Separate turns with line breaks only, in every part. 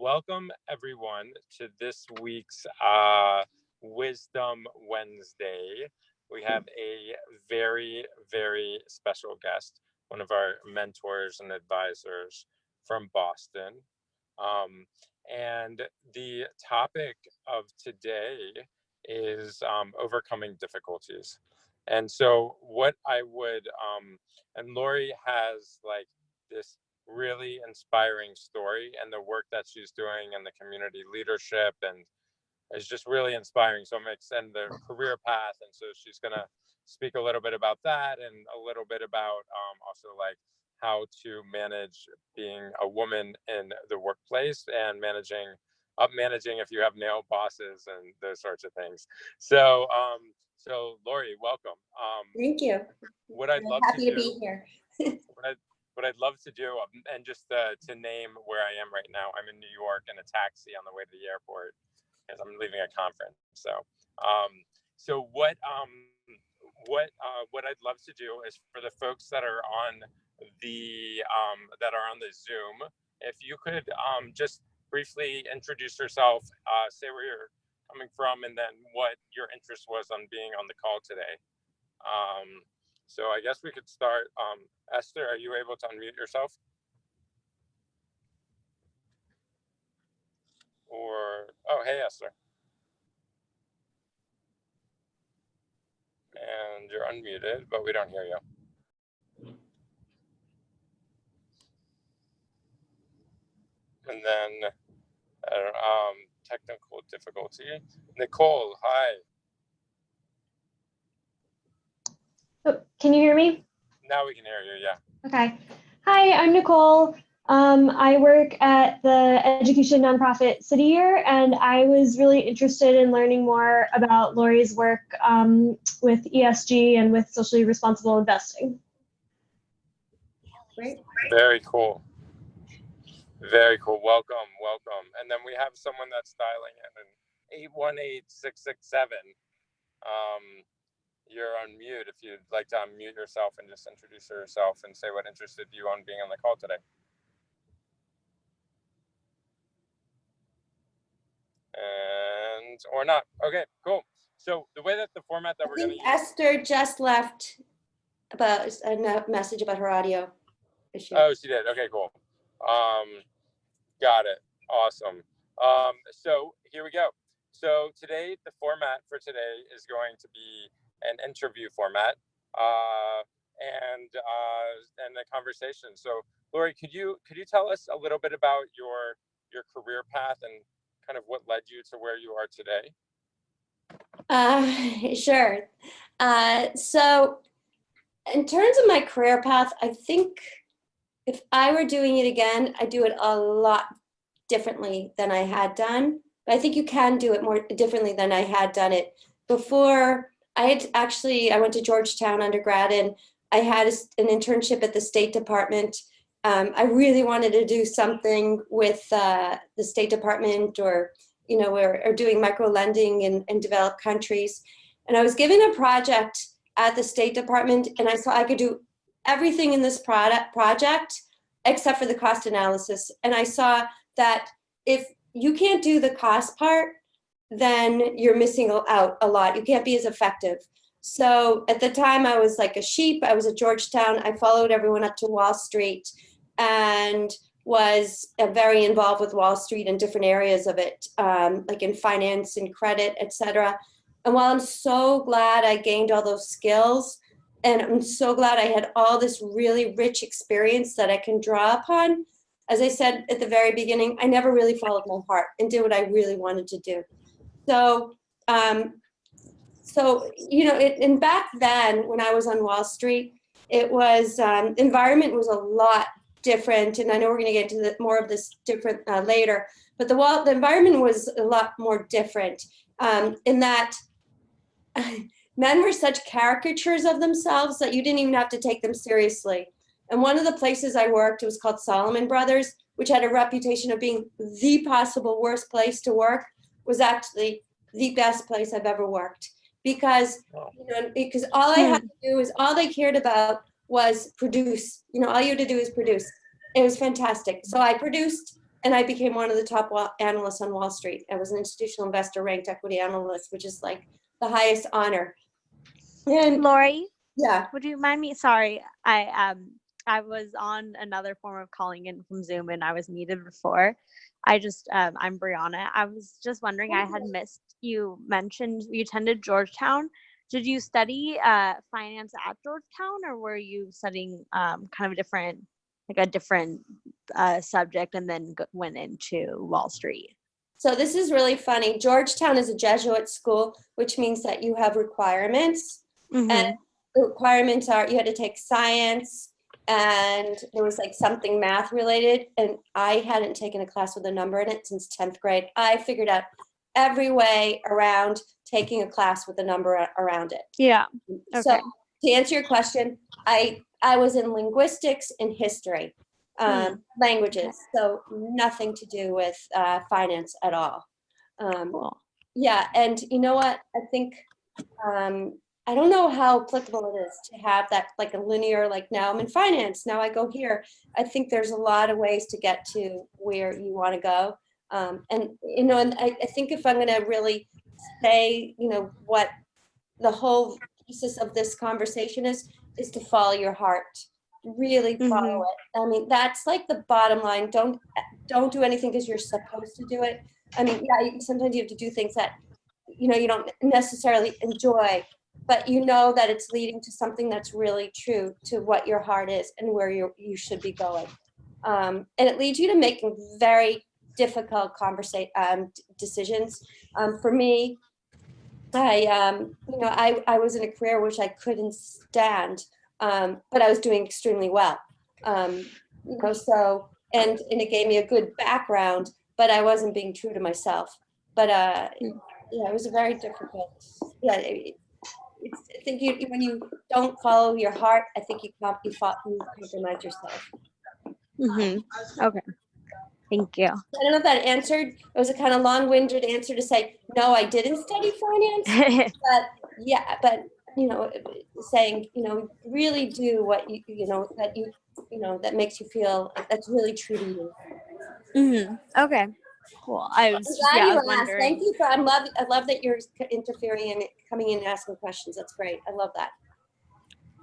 welcome everyone to this week's Wisdom Wednesday. We have a very, very special guest, one of our mentors and advisors from Boston. And the topic of today is overcoming difficulties. And so what I would, and Lauri has like this really inspiring story, and the work that she's doing and the community leadership and is just really inspiring. So I'm extending the career path. And so she's going to speak a little bit about that and a little bit about also like how to manage being a woman in the workplace and managing if you have male bosses and those sorts of things. So, Lauri, welcome.
Thank you.
What I'd love
happy
to
to be here.
what I'd love to do, and just to name where I am right now, I'm in New York in a taxi on the way to the airport because I'm leaving a conference. So, what I'd love to do is for the folks that are on the Zoom, if you could just briefly introduce yourself, say where you're coming from, and then what your interest was on being on the call today. So I guess we could start. Esther, are you able to unmute yourself? Oh, hey, Esther. And you're unmuted, but we don't hear you. And then, technical difficulty. Nicole, hi.
Oh, can you hear me?
Now we can hear you, yeah.
Okay. Hi, I'm Nicole. I work at the education nonprofit City Year, and I was really interested in learning more about Lauri's work with ESG and with socially responsible investing.
Great.
Very cool. Very cool. Welcome. And then we have someone that's dialing in 818-667. You're on mute if you'd like to unmute yourself and just introduce yourself and say what interested you on being on the call today. Or not. Okay, cool. So the way that the format that we're going to use.
Esther just left about a message about her audio issue.
Oh, she did. Okay, cool. Got it. Awesome. So here we go. So today, the format for today is going to be an interview format and a conversation. So Lauri, could you tell us a little bit about your career path and kind of what led you to where you are today?
Sure. So in terms of my career path, I think if I were doing it again, I'd do it a lot differently than I had done. But I think you can do it more differently than I had done it before. I went to Georgetown undergrad, and I had an internship at the State Department. I really wanted to do something with the State Department or doing micro lending in developed countries. And I was given a project at the State Department, and I saw I could do everything in this project except for the cost analysis. And I saw that if you can't do the cost part, then you're missing out a lot. You can't be as effective. So at the time, I was like a sheep. I was at Georgetown. I followed everyone up to Wall Street and was very involved with Wall Street in different areas of it, like in finance and credit, et cetera. And while I'm so glad I gained all those skills, and I'm so glad I had all this really rich experience that I can draw upon, as I said at the very beginning, I never really followed my heart and did what I really wanted to do. So, and back then when I was on Wall Street, it was, environment was a lot different. And I know we're going to get into more of this different later, but the environment was a lot more different in that men were such caricatures of themselves that you didn't even have to take them seriously. And one of the places I worked, it was called Solomon Brothers, which had a reputation of being the possible worst place to work, was actually the best place I've ever worked. Because all I had to do is, all they cared about was produce. All you had to do is produce. It was fantastic. So I produced and I became one of the top analysts on Wall Street. I was an institutional investor ranked equity analyst, which is like the highest honor. And
Lauri,
yeah,
would you mind me? Sorry, I was on another form of calling in from Zoom and I was muted before. I'm Brianna. I was just wondering, I had missed, you mentioned you attended Georgetown. Did you study finance at Georgetown, or were you studying kind of a different subject and then went into Wall Street?
so this is really funny. Georgetown is a Jesuit school, which means that you have requirements. And the requirements are you had to take science, and there was like something math related. And I hadn't taken a class with a number in it since 10th grade. I figured out every way around taking a class with a number around it.
Yeah. Okay.
So to answer your question, I was in linguistics and history, languages, so nothing to do with finance at all.
Cool.
Yeah, and you know what? I think I don't know how applicable it is to have that like a linear, like now I'm in finance, now I go here. I think there's a lot of ways to get to where you want to go. And you know, and I think if I'm going to really say, you know, what the whole thesis of this conversation is to follow your heart. Really follow it. I mean, that's like the bottom line. Don't do anything because you're supposed to do it. I mean, yeah, sometimes you have to do things that, you know, you don't necessarily enjoy, but you know that it's leading to something that's really true to what your heart is and where you should be going. And it leads you to making very difficult decisions. For me, I was in a career which I couldn't stand, but I was doing extremely well. So and it gave me a good background, but I wasn't being true to myself. But it was a very difficult. Yeah, I think when you don't follow your heart, I think you compromise yourself.
Okay. Thank you.
I don't know if that answered. It was a kind of long-winded answer to say, no, I didn't study finance, but you know, saying, you know, really do what that makes you feel that's really true to you.
Okay. Cool. I was
asked.
wondering.
Thank you I love that you're interfering and coming in and asking questions. That's great. I love that.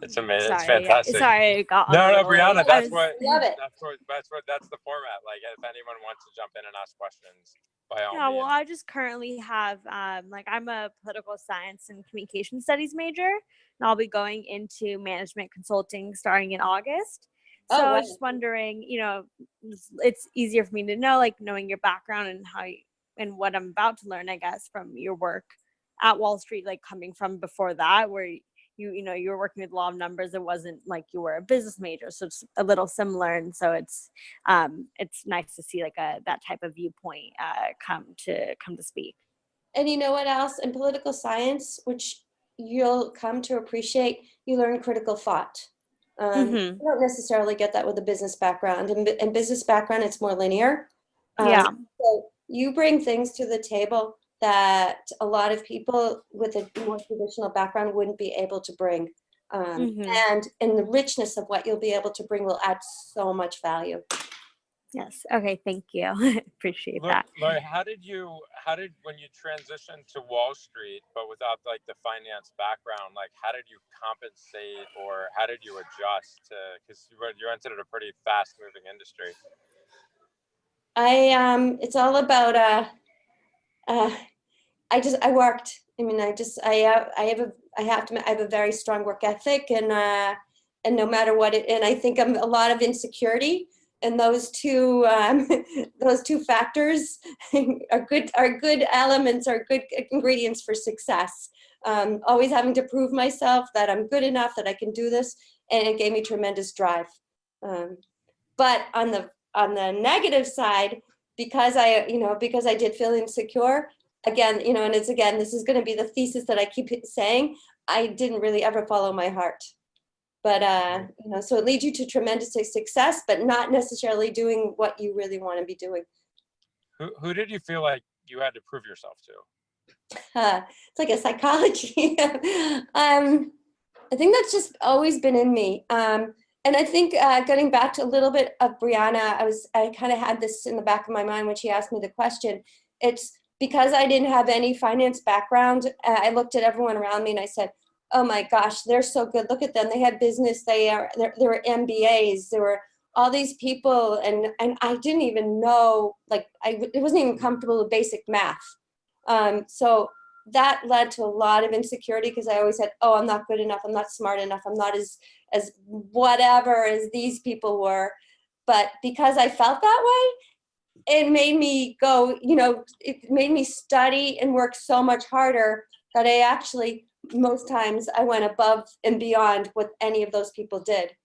It's amazing.
Sorry,
It's fantastic.
Sorry, I got
No, Brianna,
late.
that's
love it.
that's the format. Like, if anyone wants to jump in and ask questions, by all
Yeah,
means.
well, I just currently have I'm a political science and communication studies major, and I'll be going into management consulting starting in August. So I was just wondering, you know, it's easier for me to know, like, knowing your background and and what I'm about to learn, I guess, from your work at Wall Street, like coming from before that, where you were working with a lot of numbers. It wasn't like you were a business major, so it's a little similar. And so it's nice to see like that type of viewpoint come to speak.
And you know what else? In political science, which you'll come to appreciate, you learn critical thought. You don't necessarily get that with a business background. In business background, it's more linear. So you bring things to the table that a lot of people with a more traditional background wouldn't be able to bring. And the richness of what you'll be able to bring will add so much value.
Yes. Okay. Thank you. Appreciate that.
Lauri, when you transitioned to Wall Street, but without like the finance background, like how did you compensate, or how did you adjust to, because you entered a pretty fast moving industry?
It's all about I worked. I mean, I have a very strong work ethic, and no matter what and I think I'm a lot of insecurity, and those two factors are good elements, are good ingredients for success. Always having to prove myself that I'm good enough, that I can do this, and it gave me tremendous drive. But on the negative side, because I did feel insecure, again, and this is going to be the thesis that I keep saying, I didn't really ever follow my heart. But, so it leads you to tremendous success, but not necessarily doing what you really want to be doing.
Who did you feel like you had to prove yourself to?
It's like a psychology. I think that's just always been in me. And And I think getting back to a little bit of Brianna, I kind of had this in the back of my mind when she asked me the question. It's because I didn't have any finance background. I looked at everyone around me and I said, "Oh my gosh, they're so good. Look at them. They had business. There were MBAs. There were all these people, and I didn't even know, like, it wasn't even comfortable with basic math. So that led to a lot of insecurity because I always said, oh, I'm not good enough. I'm not smart enough. I'm not as whatever as these people were. But because I felt that way, it made me go, it made me study and work so much harder that I actually, most times, I went above and beyond what any of those people did.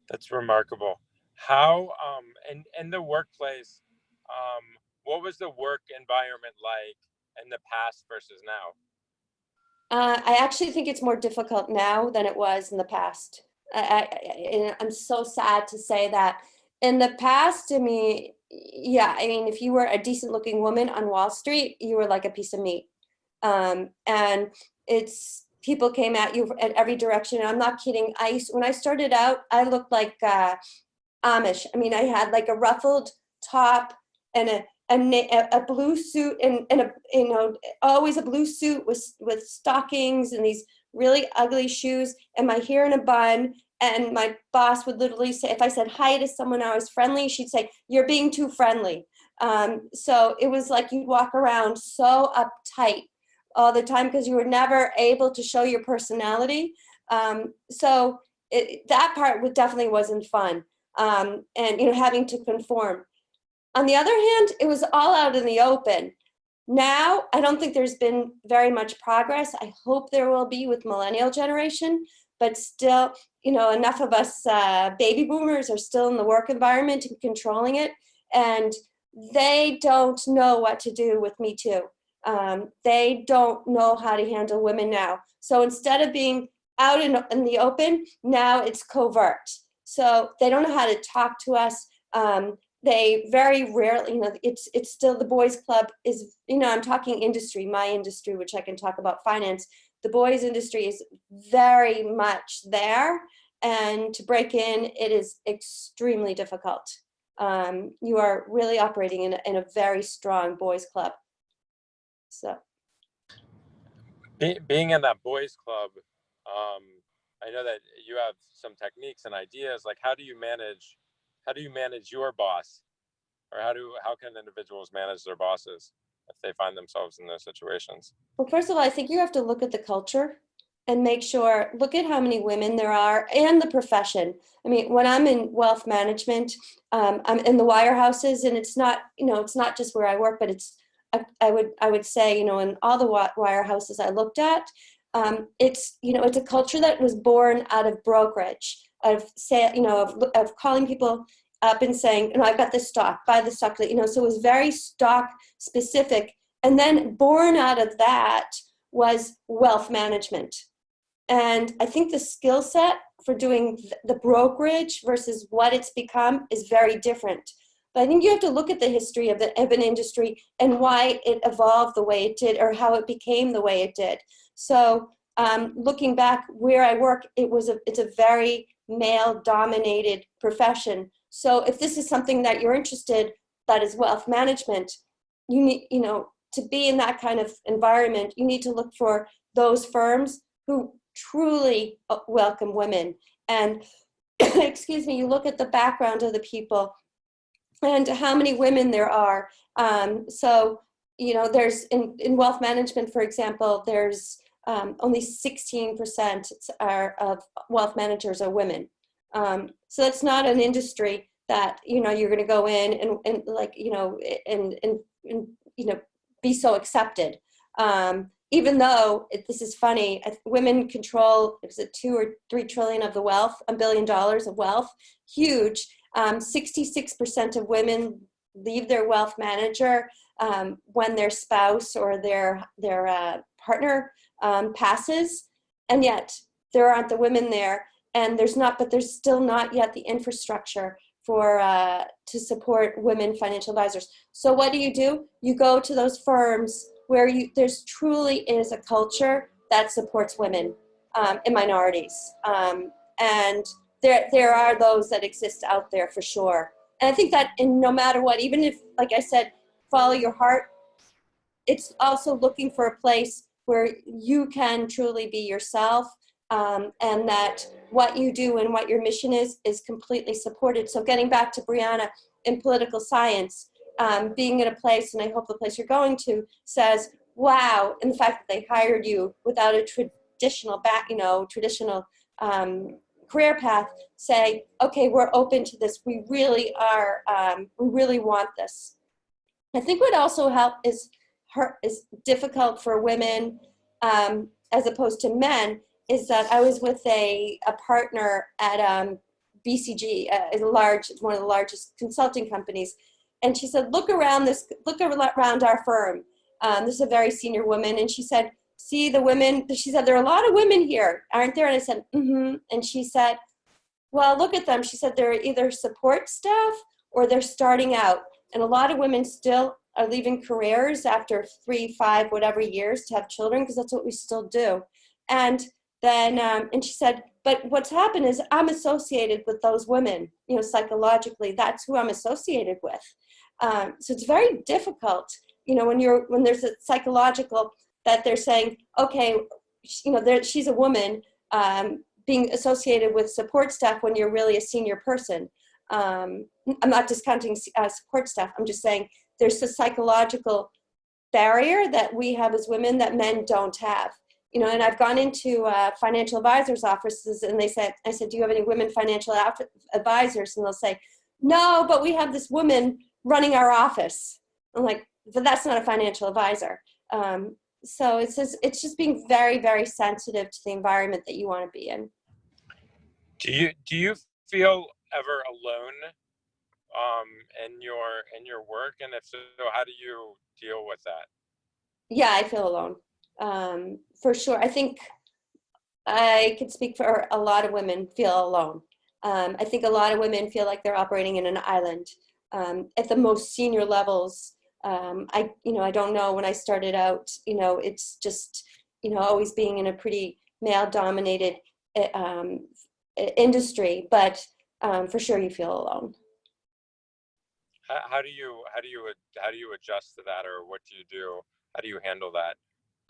That's remarkable. How in the workplace, what was the work environment like in the past versus now?
I actually think it's more difficult now than it was in the past. And I'm so sad to say that. In the past, to me, yeah, I mean, if you were a decent looking woman on Wall Street, you were like a piece of meat. And it's people came at you at every direction. And I'm not kidding. When I started out, I looked like Amish. I mean, I had like a ruffled top and a blue suit and always a blue suit with stockings and these really ugly shoes and my hair in a bun. And my boss would literally say, if I said hi to someone I was friendly, she'd say, "You're being too friendly." So it was like you'd walk around so uptight all the time because you were never able to show your personality. So that part definitely wasn't fun. And having to conform. On the other hand, it was all out in the open. Now, I don't think there's been very much progress. I hope there will be with millennial generation, but still, enough of us baby boomers are still in the work environment and controlling it, and they don't know what to do with Me Too. They don't know how to handle women now. So instead of being out in the open, now it's covert. So they don't know how to talk to us. They very rarely, it's still the boys club is, I'm talking industry, my industry, which I can talk about finance. The boys industry is very much there. And to break in, it is extremely difficult. You are really operating in a very strong boys club. So.
Being in that boys club, I know that you have some techniques and ideas. Like, how do you manage your boss, or how can individuals manage their bosses if they find themselves in those situations?
Well, first of all, I think you have to look at the culture and look at how many women there are and the profession. I mean, when I'm in wealth management, I'm in the wirehouses, and it's not just where I work, but I would say, in all the wirehouses I looked at, it's a culture that was born out of brokerage, of calling people up and saying, I've got this stock, buy the stock, so it was very stock specific. And then born out of that was wealth management. And I think the skill set for doing the brokerage versus what it's become is very different. But I think you have to look at the history of an industry and why it evolved the way it did, or how it became the way it did. So looking back where I work, it's a very male-dominated profession. So if this is something that you're interested, that is wealth management, you need, to be in that kind of environment, you need to look for those firms who truly welcome women. And excuse me, you look at the background of the people and how many women there are. So, there's in wealth management, for example, there's only 16% of wealth managers are women. So it's not an industry that, you're going to go in and like, be so accepted. Even though this is funny, women control, is it 2 or 3 trillion of the wealth, $1 billion of wealth, huge. 66% of women leave their wealth manager when their spouse or their partner passes, and yet there aren't the women there, and there's still not yet the infrastructure to support women financial advisors. So what do? You go to those firms where there's truly is a culture that supports women. and minorities. And there are those that exist out there for sure. And I think that no matter what, even if, like I said, follow your heart, it's also looking for a place where you can truly be yourself, and that what you do and what your mission is completely supported. So getting back to Brianna in political science, being in a place, and I hope the place you're going to says, wow, and the fact that they hired you without a traditional career path, say, okay, we're open to this. We really are, we really want this. I think what also helped is difficult for women, as opposed to men, is that I was with a partner at BCG, one of the largest consulting companies, and she said, look around our firm. This is a very senior woman, and she said, see the women. She said, there are a lot of women here, aren't there? And I said, mm-hmm. And she said, well, look at them. She said, they're either support staff or they're starting out, and a lot of women still are leaving careers after 3, 5, whatever years to have children, because that's what we still do. And then, and she said, but what's happened is I'm associated with those women, psychologically, that's who I'm associated with. So it's very difficult, when there's a psychological, that they're saying, okay, she's a woman, being associated with support staff when you're really a senior person. I'm not discounting support staff. I'm just saying there's a psychological barrier that we have as women that men don't have. And I've gone into financial advisors' offices, and I said, do you have any women financial advisors? And they'll say, no, but we have this woman running our office. I'm like, but that's not a financial advisor. So it's just being very, very sensitive to the environment that you want to be in.
Do you feel ever alone in your work, and if so, how do you deal with that?
Yeah, I feel alone, for sure. I think I could speak for a lot of women feel alone. I think a lot of women feel like they're operating in an island at the most senior levels. I don't know, when I started out, it's just, always being in a pretty male-dominated industry, but for sure you feel alone.
How do you adjust to that, or what do you do? How do you handle that?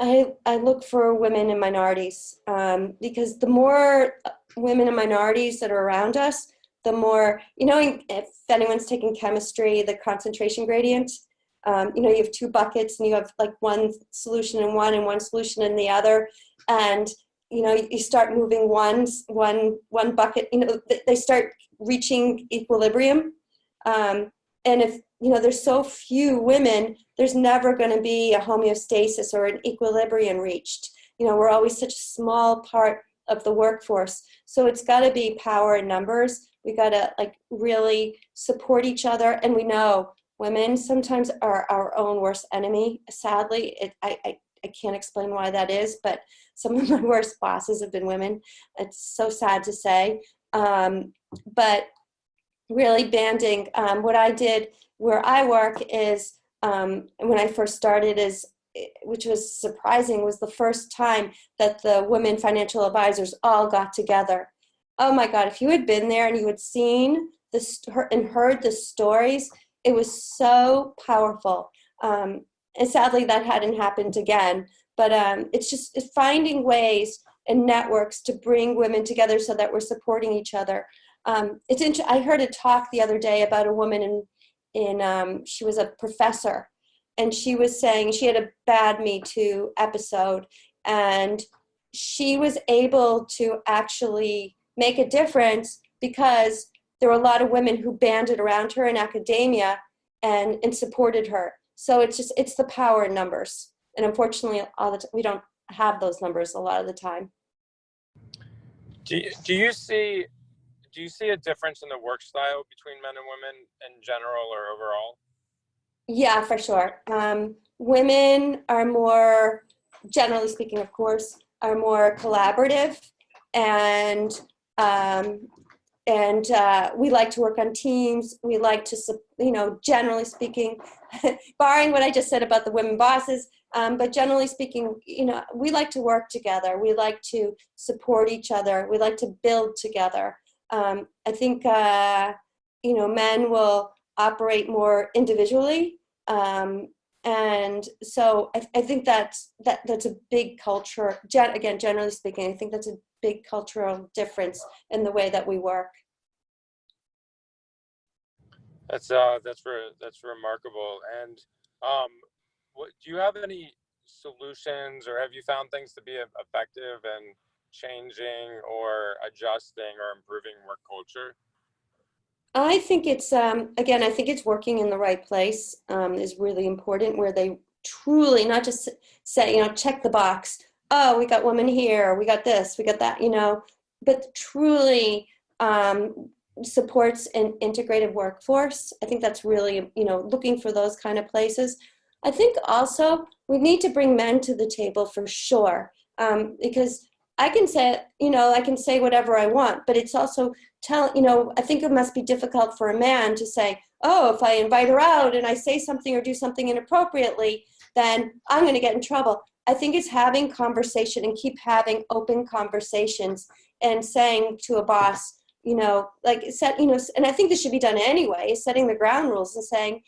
I look for women and minorities, because the more women and minorities that are around us, the more, if anyone's taking chemistry, the concentration gradient, you have 2 buckets, and you have like one solution in one and one solution in the other, and you start moving one bucket, they start reaching equilibrium. And if, there's so few women, there's never going to be a homeostasis or an equilibrium reached. We're always such a small part of the workforce. So it's got to be power in numbers. We got to really support each other. And we know women sometimes are our own worst enemy. Sadly, I can't explain why that is, but some of my worst bosses have been women. It's so sad to say. But really banding, what I did where I work is, when I first started, which was surprising, was the first time that the women financial advisors all got together. Oh my God, if you had been there and you had seen and heard the stories, it was so powerful. And sadly that hadn't happened again, but it's finding ways and networks to bring women together so that we're supporting each other. I heard a talk the other day about a woman she was a professor, and she was saying she had a bad Me Too episode, and she was able to actually make a difference because there were a lot of women who banded around her in academia and supported her. So it's the power in numbers, and unfortunately we don't have those numbers a lot of the time.
Do you see a difference in the work style between men and women in general or overall?
Yeah, for sure. Women are more, generally speaking, of course, are more collaborative, and we like to work on teams. We like to, generally speaking, barring what I just said about the women bosses, But generally speaking, we like to work together. We like to support each other. We like to build together. I think, men will operate more individually. And so I think that's a big culture. Again, generally speaking, I think that's a big cultural difference in the way that we work.
That's remarkable. And do you have any solutions, or have you found things to be effective in changing or adjusting or improving work culture?
I think it's again, I think it's working in the right place is really important, where they truly not just say, check the box. Oh, we got women here, we got this, we got that, but truly supports an integrated workforce. I think that's really, looking for those kind of places. I think also we need to bring men to the table for sure, because I can say whatever I want, but it's also I think it must be difficult for a man to say, oh, if I invite her out and I say something or do something inappropriately, then I'm going to get in trouble. I think it's having conversation and keep having open conversations and saying to a boss, and I think this should be done anyway, is setting the ground rules and saying,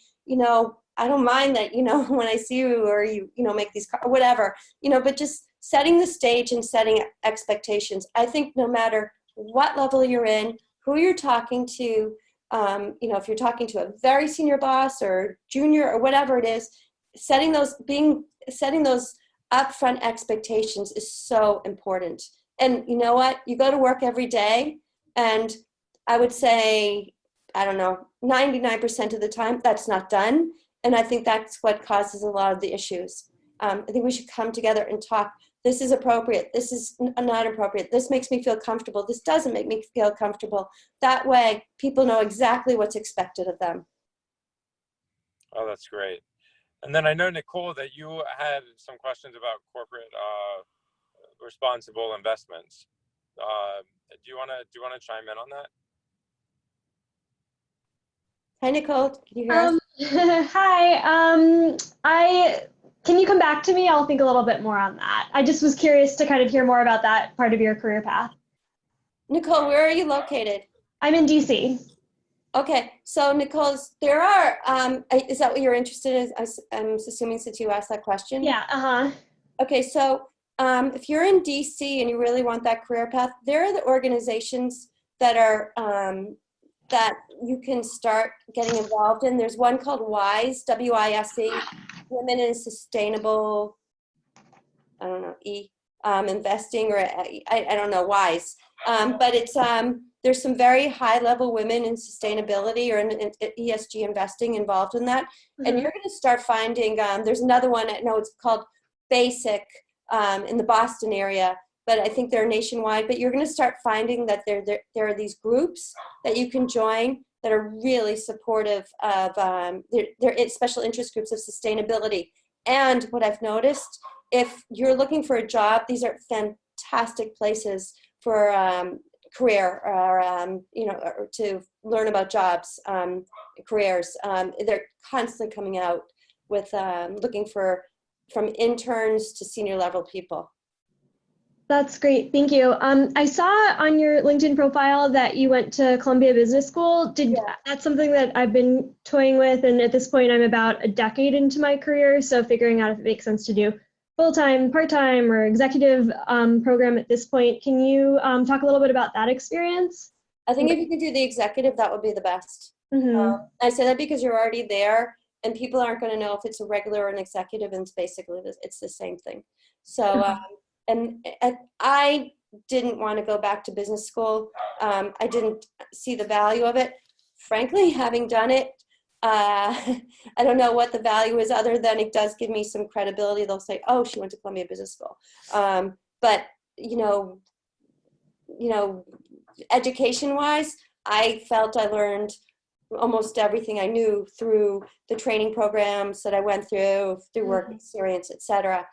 I don't mind that, when I see you or you make these, or whatever, but just setting the stage and setting expectations. I think no matter what level you're in, who you're talking to, if you're talking to a very senior boss or junior or whatever it is, setting those upfront expectations is so important. And you know what? You go to work every day, and I would say, I don't know, 99% of the time that's not done. And I think that's what causes a lot of the issues. I think we should come together and talk. This is appropriate. This is not appropriate. This makes me feel comfortable. This doesn't make me feel comfortable. That way, people know exactly what's expected of them.
Oh, that's great. And then I know, Nicole, that you had some questions about corporate responsible investments. Do you want to chime in on that?
Hi, Nicole. Can you hear us?
Hi. Can you come back to me? I'll think a little bit more on that. I just was curious to kind of hear more about that part of your career path.
Nicole, where are you located?
I'm in DC.
Okay, so Nicole, there are, is that what you're interested in? I'm assuming since you asked that question?
Yeah,
Okay, so if you're in DC and you really want that career path, there are the organizations that are, that you can start getting involved in. There's one called WISE, W-I-S-E, Women in Sustainable, I don't know, investing, or I don't know, WISE. But it's, there's some very high level women in sustainability or in ESG investing involved in that. Mm-hmm. And you're going to start finding, there's another one, I know it's called BASIC in the Boston area, but I think they're nationwide. But you're going to start finding that there are these groups that you can join that are really supportive of, they're special interest groups of sustainability. And what I've noticed, if you're looking for a job, these are fantastic places for career or, or to learn about jobs, careers. They're constantly coming out with looking for from interns to senior level people.
That's great. Thank you. I saw on your LinkedIn profile that you went to Columbia Business School. That's something that I've been toying with, and at this point I'm about a decade into my career, so figuring out if it makes sense to do full-time, part-time, or executive program at this point. Can you talk a little bit about that experience?
I think if you can do the executive, that would be the best. Mm-hmm. I say that because you're already there, and people aren't going to know if it's a regular or an executive, and it's basically it's the same thing. So, and I didn't want to go back to business school. I didn't see the value of it. Frankly, having done it, I don't know what the value is other than it does give me some credibility. They'll say, oh, she went to Columbia Business School. But, education-wise, I felt I learned almost everything I knew through the training programs that I went through work experience, et cetera.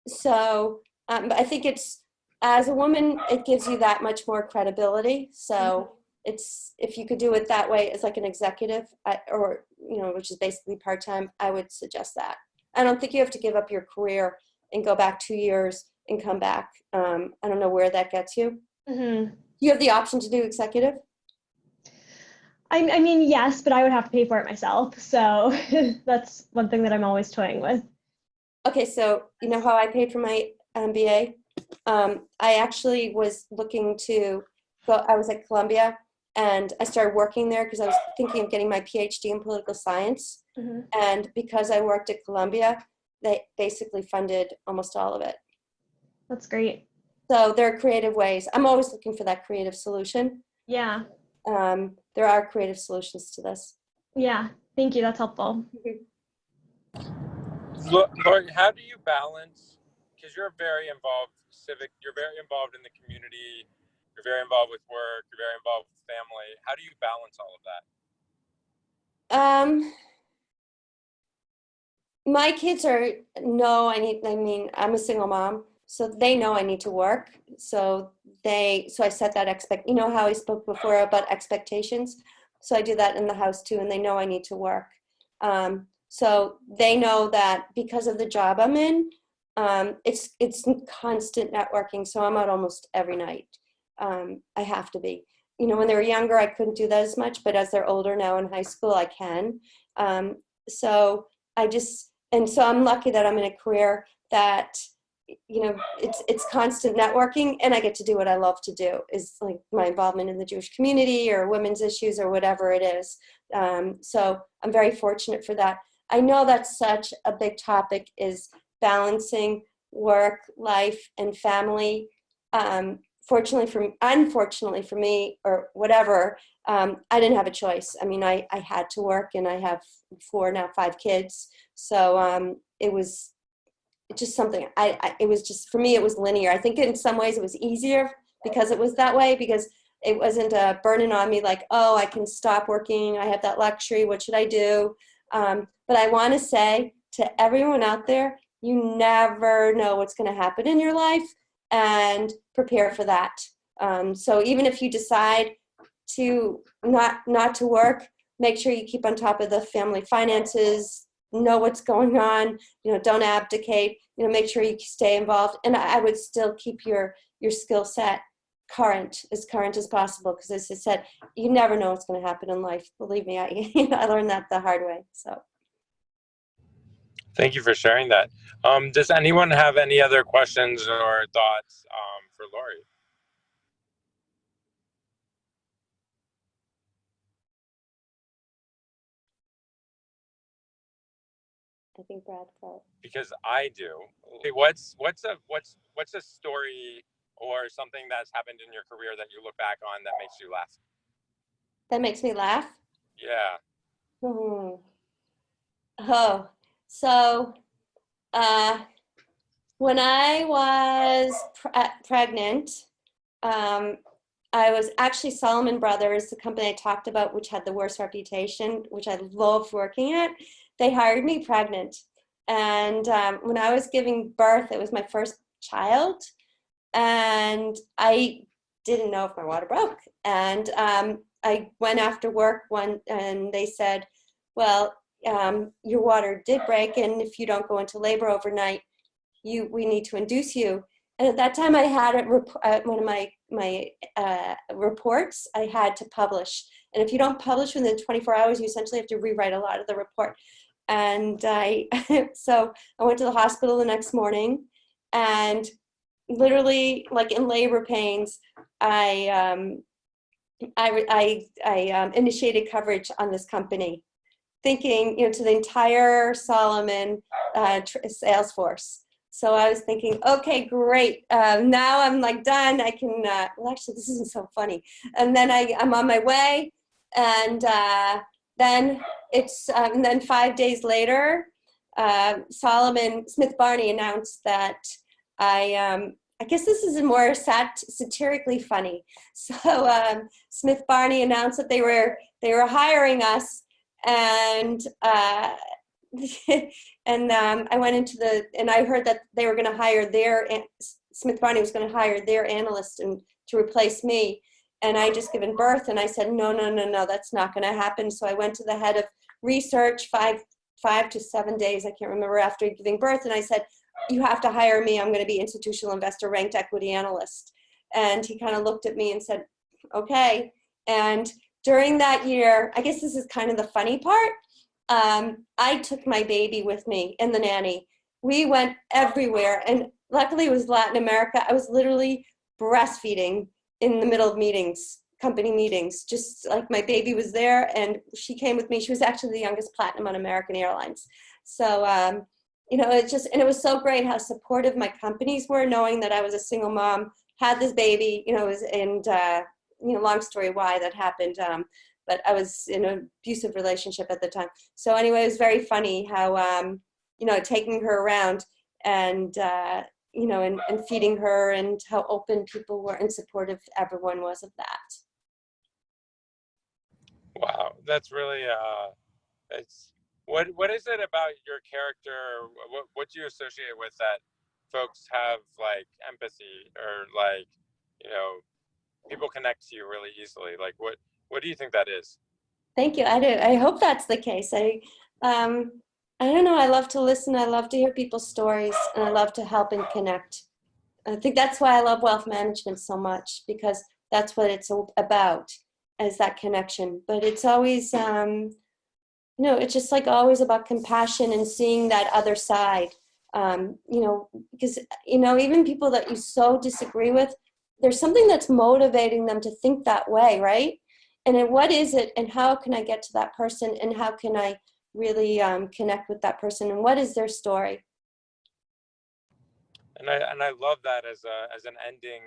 So I think it's, as a woman, it gives you that much more credibility. So it's, if you could do it that way as like an executive or, which is basically part-time, I would suggest that. I don't think you have to give up your career and go back 2 years and come back. I don't know where that gets you.
Mm-hmm.
You have the option to do executive.
I mean, yes, but I would have to pay for it myself. So that's one thing that I'm always toying with.
Okay, so you know how I paid for my MBA? I actually was looking to go, I was at Columbia and I started working there because I was thinking of getting my PhD in political science.
Mm-hmm.
And because I worked at Columbia, they basically funded almost all of it.
That's great.
So there are creative ways. I'm always looking for that creative solution.
Yeah.
There are creative solutions to this.
Yeah. Thank you. That's helpful.
Lauri, how do you balance, because you're very involved you're very involved in the community, you're very involved with work, you're very involved with family. How do you balance all of that?
My kids I'm a single mom, so they know I need to work. So I set that you know how I spoke before about expectations? So I do that in the house too, and they know I need to work. So they know that because of the job I'm in, it's constant networking. So I'm out almost every night. I have to be. You know, when they were younger, I couldn't do that as much, but as they're older now in high school, I can. So I'm lucky that I'm in a career that, you know, it's constant networking, and I get to do what I love to do, is like my involvement in the Jewish community or women's issues or whatever it is. So I'm very fortunate for that. I know that's such a big topic, is balancing work, life, and family. Unfortunately for me, or whatever, I didn't have a choice. I mean, I had to work, and I have 5 kids. So it was just something, it was just, for me, it was linear. I think in some ways it was easier because it was that way, because it wasn't a burden on me like, oh, I can stop working. I have that luxury. What should I do? But I want to say to everyone out there, you never know what's going to happen in your life, and prepare for that. So even if you decide to not to work, make sure you keep on top of the family finances, know what's going on, you know, don't abdicate, you know, make sure you stay involved. And I would still keep your skill set current as possible, because as I said, you never know what's going to happen in life. Believe me, I learned that the hard way. So
Thank you for sharing that. Does anyone have any other questions or thoughts for Lauri?
I think Brad felt.
Because I do. What's a story or something that's happened in your career that you look back on that makes you laugh?
That makes me laugh?
Yeah.
Oh, so when I was pregnant, I was actually Solomon Brothers, the company I talked about, which had the worst reputation, which I loved working at. They hired me pregnant. And when I was giving birth, it was my first child. And I didn't know if my water broke. And I went after work and they said, well, your water did break. And if you don't go into labor overnight, we need to induce you. And at that time, I had one of my reports I had to publish. And if you don't publish within 24 hours, you essentially have to rewrite a lot of the report. And so I went to the hospital the next morning, and literally, like in labor pains, I initiated coverage on this company, thinking, you know, to the entire Solomon sales force. So I was thinking, okay, great. Now I'm like done. I can, well, actually, this isn't so funny. And then I'm on my way. And then and then 5 days later, Solomon Smith Barney announced that I guess this is more satirically funny. So Smith Barney announced that they were hiring us, and and I went into and I heard that they were going to hire Smith Barney was going to hire their analyst to replace me. And I just given birth, and I said, no, that's not going to happen. So I went to the head of research 5 to 7 days, I can't remember, after giving birth. And I said, you have to hire me. I'm going to be institutional investor ranked equity analyst. And he kind of looked at me and said, okay. And during that year, I guess this is kind of the funny part. I took my baby with me and the nanny. We went everywhere. And luckily it was Latin America. I was literally breastfeeding in the middle of meetings, company meetings, just like my baby was there and she came with me. She was actually the youngest platinum on American Airlines. So, you know, it was so great how supportive my companies were, knowing that I was a single mom, had this baby, you know, you know, long story why that happened. But I was in an abusive relationship at the time. So anyway, it was very funny how, you know, taking her around and, you know, and feeding her, and how open people were and supportive everyone was of that.
Wow, that's really it's what is it about your character? What do you associate with that folks have like empathy, or like, you know, people connect to you really easily? Like what do you think that is?
Thank you. I do. I hope that's the case. I don't know. I love to listen. I love to hear people's stories, and I love to help and connect. I think that's why I love wealth management so much, because that's what it's about, is that connection. But it's always, you know, it's just like always about compassion and seeing that other side. You know, because, you know, even people that you so disagree with, there's something that's motivating them to think that way, right? And then what is it, and how can I get to that person, and how can I really connect with that person, and what is their story?
And I love that as an ending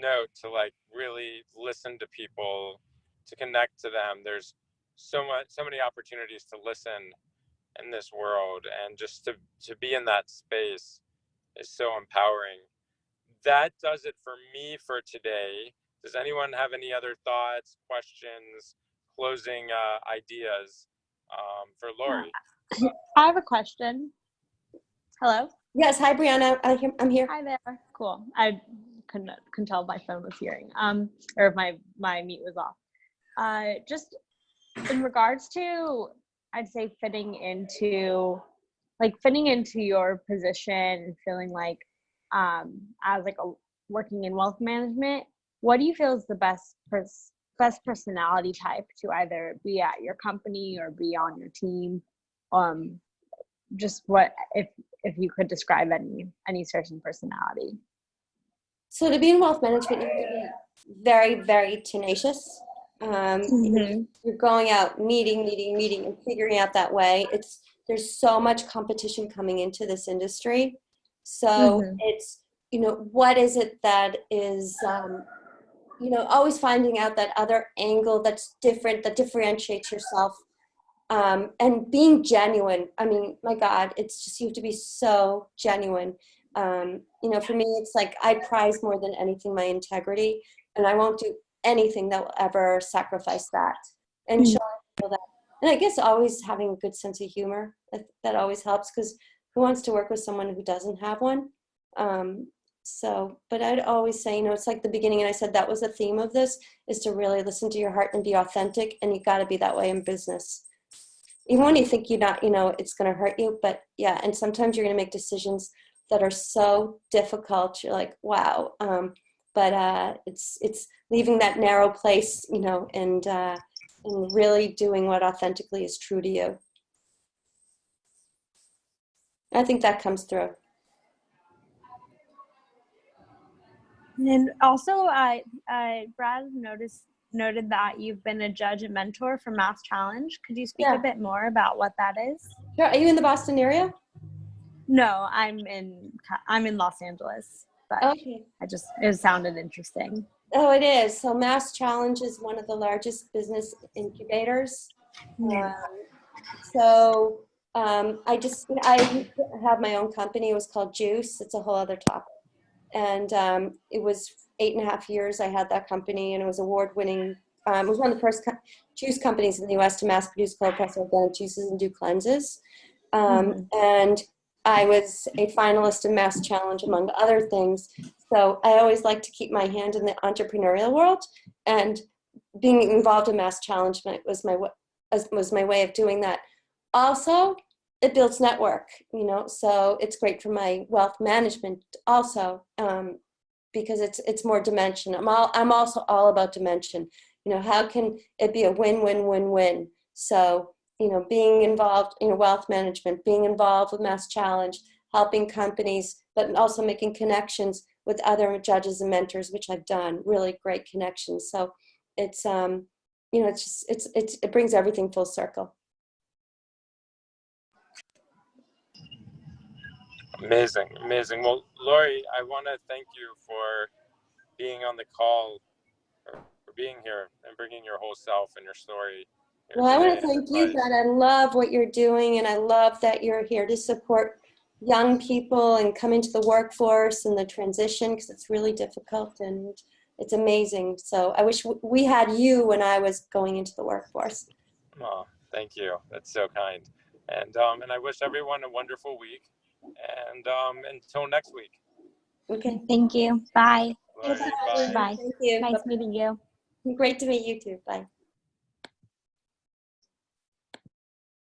note, to like really listen to people, to connect to them. There's so many opportunities to listen in this world, and just to be in that space is so empowering. That does it for me for today. Does anyone have any other thoughts, questions, closing ideas for Lauri?
I have a question. Hello?
Yes. Hi, Brianna. I'm here.
Hi there. Cool. I couldn't tell my phone was hearing, or if my mute was off. Just in regards to, I'd say fitting into your position, feeling like, as like working in wealth management, what do you feel is the best personality type to either be at your company or be on your team? Just what, if you could describe any certain personality.
So to be in wealth management, you have to be very, very tenacious. You're going out, meeting, and figuring out that way. There's so much competition coming into this industry. So it's, you know, what is it that is, you know, always finding out that other angle that's different, that differentiates yourself, and being genuine. I mean, my God, it's just, you have to be so genuine. You know, for me, it's like I prize more than anything my integrity, and I won't do anything that will ever sacrifice that. And showing people that, and I guess always having a good sense of humor, that always helps, because who wants to work with someone who doesn't have one? So, but I'd always say, you know, it's like the beginning, and I said that was the theme of this, is to really listen to your heart and be authentic, and you got to be that way in business. Even when you think you're not, you know, it's going to hurt you, but yeah, and sometimes you're going to make decisions that are so difficult. You're like, wow. But it's leaving that narrow place, you know, and really doing what authentically is true to you. I think that comes through.
And also, Brad noted that you've been a judge and mentor for Mass Challenge. Could you speak a bit more about what that is?
Sure. Are you in the Boston area?
No, I'm in Los Angeles, but
Okay.
it sounded interesting.
Oh, it is. So Mass Challenge is one of the largest business incubators. So I have my own company. It was called Juice. It's a whole other topic. And it was 8.5 years I had that company, and it was award-winning. It was one of the first juice companies in the U.S. to mass produce cold pressed organic juices and do cleanses. And I was a finalist in Mass Challenge, among other things. So I always like to keep my hand in the entrepreneurial world, and being involved in Mass Challenge was my way of doing that. Also, it builds network, so it's great for my wealth management also, because it's more dimension. I'm also all about dimension. How can it be a win-win-win-win? So, being involved in wealth management, being involved with Mass Challenge, helping companies, but also making connections with other judges and mentors, which I've done, really great connections. So it's, it brings everything full circle.
Amazing, amazing. Well, Lauri, I want to thank you for being on the call, or for being here and bringing your whole self and your story.
Well, I want to thank you, Brett. I love what you're doing, and I love that you're here to support young people and come into the workforce and the transition, because it's really difficult and it's amazing. So I wish we had you when I was going into the workforce.
Oh, thank you. That's so kind. And I wish everyone a wonderful week. And until next week.
Okay.
Thank you. Bye.
Lauri, bye.
Bye.
Thank you.
Nice meeting you.
Great to meet you too. Bye.